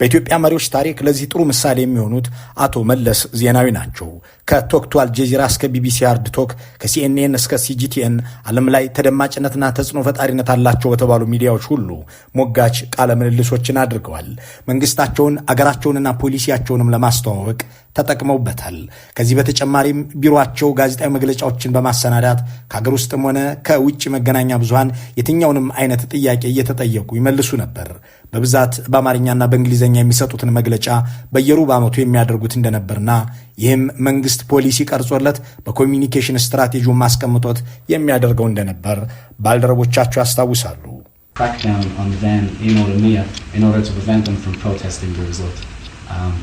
በኢትዮጵያ መሪዎች ታሪክ ለዚህ ጥሩ ምሳሌ የሚሆኑት አቶ መለስ ዜናዊ ናቸው። ከቶክ ቱ አልጀዚራ እስከ ቢቢሲ ሃርድ ቶክ፣ ከሲኤንኤን እስከ ሲጂቲኤን ዓለም ላይ ተደማጭነትና ተጽዕኖ ፈጣሪነት አላቸው በተባሉ ሚዲያዎች ሁሉ ሞጋች ቃለ ምልልሶችን አድርገዋል። መንግስታቸውን አገራቸውንና ፖሊሲያቸውንም ለማስተዋወቅ ተጠቅመውበታል። ከዚህ በተጨማሪም ቢሮአቸው ጋዜጣዊ መግለጫዎችን በማሰናዳት ከሀገር ውስጥም ሆነ ከውጭ መገናኛ ብዙሃን የትኛውንም አይነት ጥያቄ እየተጠየቁ ይመልሱ ነበር። በብዛት በአማርኛና በእንግሊዝኛ የሚሰጡትን መግለጫ በየሩብ ዓመቱ የሚያደርጉት እንደነበርና ይህም መንግስት ፖሊሲ ቀርጾለት በኮሚኒኬሽን ስትራቴጂውን ማስቀምጦት የሚያደርገው እንደነበር ባልደረቦቻቸው ያስታውሳሉ።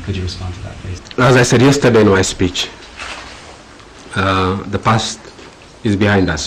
Could you respond to that, please? As I said yesterday in my speech, the past is behind us.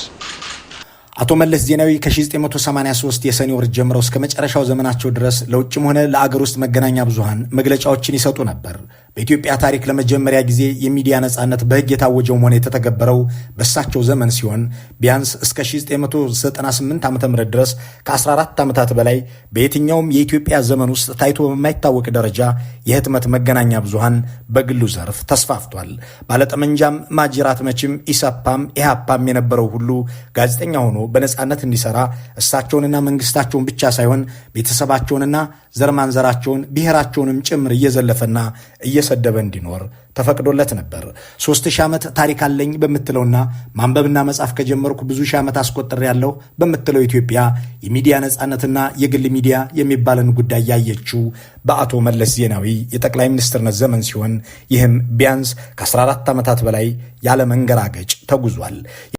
አቶ መለስ ዜናዊ ከ1983 የሰኔ ወር ጀምረው እስከ መጨረሻው ዘመናቸው ድረስ ለውጭም ሆነ ለአገር ውስጥ መገናኛ ብዙሃን መግለጫዎችን ይሰጡ ነበር። በኢትዮጵያ ታሪክ ለመጀመሪያ ጊዜ የሚዲያ ነጻነት በሕግ የታወጀው ሆነ የተተገበረው በእሳቸው ዘመን ሲሆን ቢያንስ እስከ 1998 ዓ.ም ድረስ ከ14 ዓመታት በላይ በየትኛውም የኢትዮጵያ ዘመን ውስጥ ታይቶ በማይታወቅ ደረጃ የህትመት መገናኛ ብዙሃን በግሉ ዘርፍ ተስፋፍቷል። ባለጠመንጃም ማጅራት መችም ኢሰፓም ኢሃፓም የነበረው ሁሉ ጋዜጠኛ ሆኖ በነጻነት እንዲሰራ እሳቸውንና መንግስታቸውን ብቻ ሳይሆን ቤተሰባቸውንና ዘርማንዘራቸውን ብሔራቸውንም ጭምር እየዘለፈና እየሰደበ እንዲኖር ተፈቅዶለት ነበር። 3000 ዓመት ታሪክ አለኝ በምትለውና ማንበብና መጻፍ ከጀመርኩ ብዙ ሺህ ዓመት አስቆጥሬያለሁ በምትለው ኢትዮጵያ የሚዲያ ነጻነትና የግል ሚዲያ የሚባልን ጉዳይ ያየችው በአቶ መለስ ዜናዊ የጠቅላይ ሚኒስትርነት ዘመን ሲሆን ይህም ቢያንስ ከ14 ዓመታት በላይ ያለ መንገራገጭ ተጉዟል።